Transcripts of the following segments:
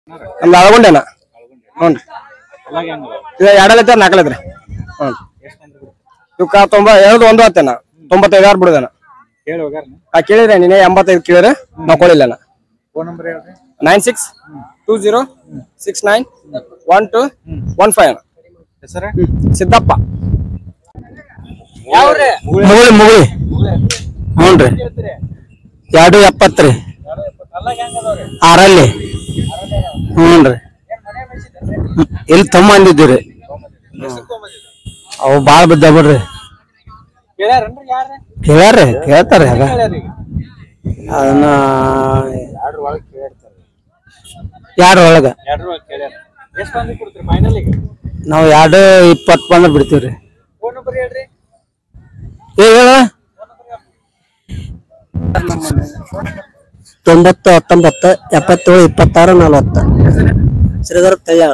ನಮ್ದು ಅಳಗೊಂಡೇನ. ಹ್ಞೂ ಇದು 2 ಲೀಟರ್ 4 ಲೀಟರ್. ಹ್ಞೂ ಇವಕ್ಕ 92 1 ಆತೇನ 95,000 ಬಿಡುದನ. ಕೇಳಿದ್ರೆ ನೀನೆ 85 ಕೇಳಿದ್ರೆ ನಾವು ಕೊಡಿಲ್ಲನ. 9620691215 ಸಿದ್ದಪ್ಪ ಮುಗುಳಿ. ಹ್ಞೂನ್ರಿ 270 ರೀ ಆರಲ್ಲಿ. ಹ್ಞೂನ್ರಿ ಇಲ್ಲಿ ತಮ್ಮ ಅಂದಿದ್ದೀರಿ ಅವು ಬಾಳ ಬಿದ್ದ ಬಿಡ್ರಿ. ಕೇಳ್ಯಾರ್ರಿ ಕೇಳ್ತಾರ ಅದನ್ನ 2 ಒಳಗ ನಾವು 220 ಬಂದ್ರೆ ಬಿಡ್ತೀವ್ರಿ. ಹೇಳ 90 19 77 26 40 ಶ್ರೀಧರ ತಯ್ಯಾಳ.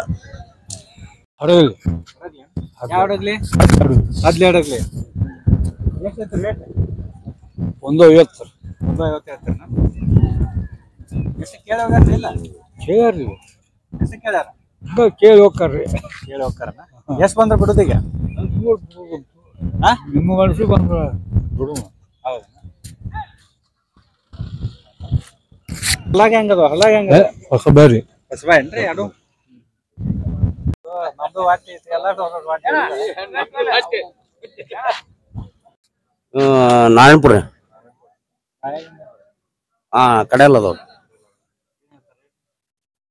ಕೇಳಿ ಹೋಗ್ತಾರ್ರಿ. ಎಷ್ಟ್ ಬಂದ್ರ ಬಿಡುದೀಗ? ನಿಮ್ಮ ಮನಸ್ಸು ಬಂದ್ರ ಬಿಡು. ಹೊಸ ಬೇರಿ ಏನ್ರಿ ಅದು ನಮ್ದು ವಾಟಿ ನಾರಾಯಣಪುರ ಕಡೆಯಲ್ಲ ಅದಾವ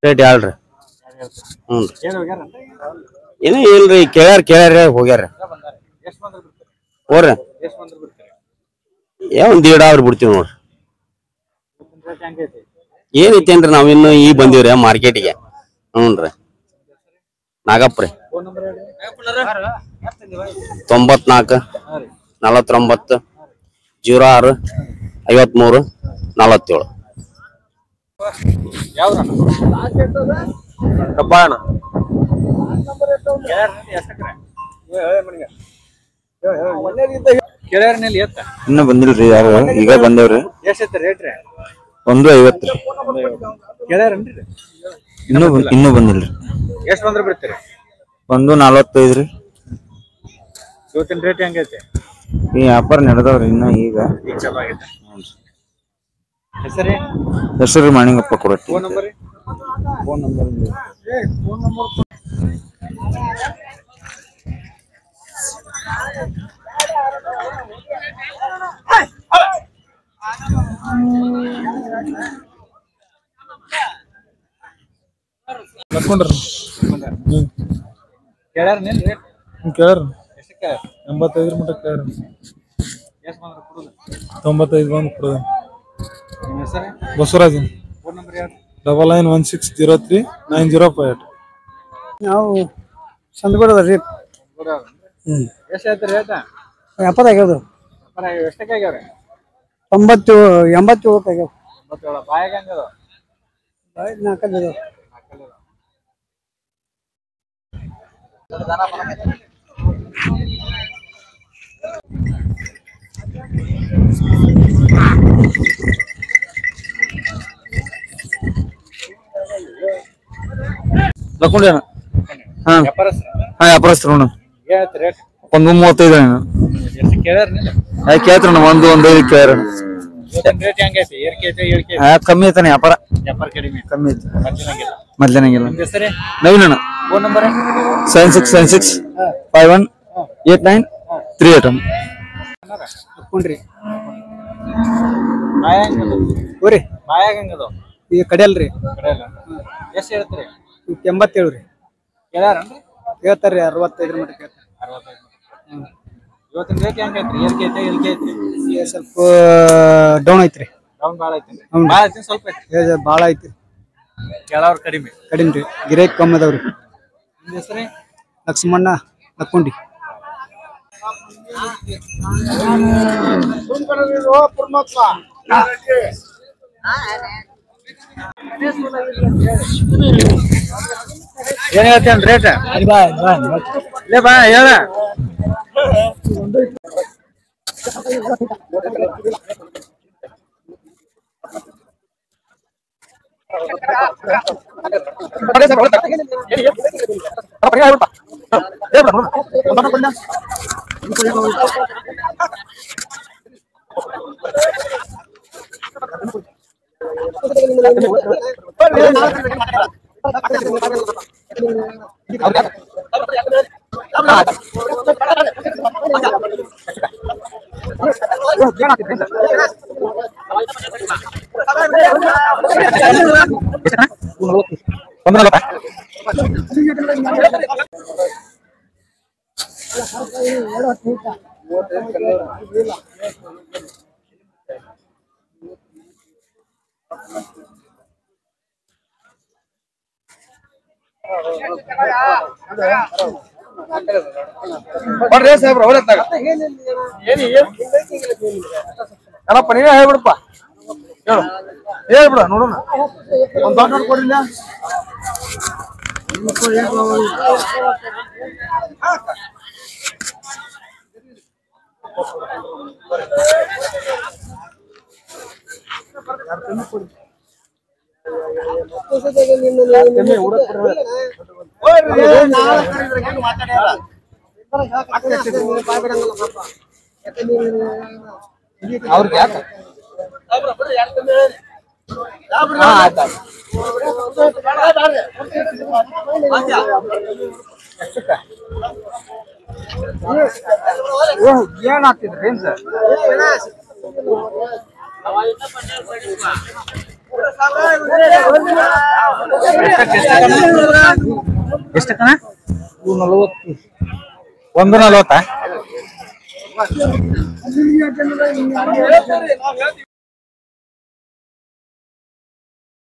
ರೇಟ್ 2 ರೀ. ಹ್ಞೂ ಏನೋ ಇಲ್ರಿ ಕೇಳ್ಯಾರ ಹೋಗ್ಯಾರ. ಹೋರ್ರಿ ಒಂದ್ 1.5 hour ಬಿಡ್ತೀವಿ ನೋಡ್ರಿ. ಏನೈತೇನ್ರಿ ನಾವ್ ಇನ್ನು ಈಗ ಬಂದಿವ್ರಿ ಮಾರ್ಕೆಟಿಗೆ. ಹ್ಞೂನ್ರಿ ನಾಗಪ್ಪ ರೀ 94 49 06 53 47. ಕಬ್ಬಾಣ ಇನ್ನ ಬಂದಿಲ್ರಿ ಯಾರು ಈಗ ಬಂದೇವ್ರಿ. ಒಂದು 50 ಇನ್ನೂ ಬಂದಿಲ್ರಿ. ಎಷ್ಟ್ ಬಂದ್ರೆ ಬಿಡ್ತೀರಿ? ಒಂದು 45 ರೀ. ಇವತ್ತಿನ ರೇಟ್ ಹೆಂಗೈತೆ? ಈ ವ್ಯಾಪಾರ ನಡೆದವ್ರಿ ಇನ್ನ ಈಗ ಚಲೋ ಆಗೈತೆ. ಹೆಸರು ಮಾಣಿಗಪ್ಪ ಕೊಡಟ್ಟಿ. ಫೋನ್ ನಂಬರ್ ಕೇಳ್ಯಾರ ಕೇಳ್ರಿ 85 ಮಟ್ಟ ಕೇಳ್ರಿ. 95 ಬಂದು ಕೊಡೋದು. ಬಸವರಾಜನ್ 9916039058. ನಾವು ಸಂದಗಡದ್ರಿ. ಎಷ್ಟು ಹೇಳ್ತೀರಿ ರೇಟ? 70 ಆಗ್ಯಾವ್ರಿ. ಎಷ್ಟಕ್ಕೆ ಆಗ್ಯಾವ್ರಿ? 87 ಆಗ್ಯಾವ. ಬಾಯಾಗ ಹೆಂಗದ? 4 ಲಕ್ಕೊಂಡೇನ ವ್ಯಾಪಾರಸ್ಥರು ಏನು ರೇಟ್? 135 ಕೇಳ್ತಾರ 115 ಕೇಳ್ರ. ರೇಟ್ ಹೆಂಗೈತಿ? ಕಮ್ಮಿ ಐತಾನೆ ವ್ಯಾಪಾರ ಕಮ್ಮಿ ಐತಿ ಮೊದ್ಲೇನಂಗಿಲ್ಲ. ನವೀನಣ್ಣ ಫೋನ್ ನಂಬರ್ 7676 51 8938. ಹಾಕೊಂಡ್ರಿ ಹೋರಿ ಬಾಯಾಗ ಹೆಂಗದ? ಈಗ ಕಡಿಯಲ್ರಿ. ಎಷ್ಟು ಹೇಳ್ತೀರಿ? 87 ರೀ. ಕೇಳ್ಯಾರನ್ರಿ? ಹೇಳ್ತಾರ್ರಿ 65 ಮಟ್ಟ ಕೇಳ್ತಾರ. ಇವತ್ತಿನ ರೇಟ್ ಹೆಂಗೈತ್ರಿ? ಎಲ್ಕೆ ಐತ್ರಿ? ಸ್ವಲ್ಪ ಡೌನ್ ಐತ್ರಿ. ಡೌನ್ ಭಾಳ ಐತಿ. ಭಾಳ ಐತಿ ಸ್ವಲ್ಪ ಐತಿ. ಭಾಳ ಐತಿ. ಕೇಳವ್ರ ಕಡಿಮೆ ರೀ. ಗಿರಾಕಿ ಕಮ್ಮಿ ಅದಾವ್ರಿ. ನಿಮ್ಮ ಹೆಸರೇ? ಲಕ್ಷ್ಮಣ್ಣ ಲಕ್ಕೊಂಡಿ. ಏನ್ ಹೇಳ್ತೇನ್ ರೇಟ್? ಲೇ ಬಾ ಹೇಳ. ಸಾಹೇಬ್ರ ಹೊಲತ್ತಾಗ ಅಲ್ಲಪ್ಪ ನೀವೇ ಹೇಳ್ಬಿಡಪ್ಪ ಹೇಳು ಹೇಳ್ಬಿಡ ನೋಡೋಣ ಒಂದ್ ದೊಡ್ಡ ಕೊಡಿಲ್ಲ ಅವ್ರಿಗೆ ಯಾಕ ಏನ್ ಆಗ್ತಿದ್ರಿ ಏನ್ ಸರ್ ಎಷ್ಟು ಕಣ 140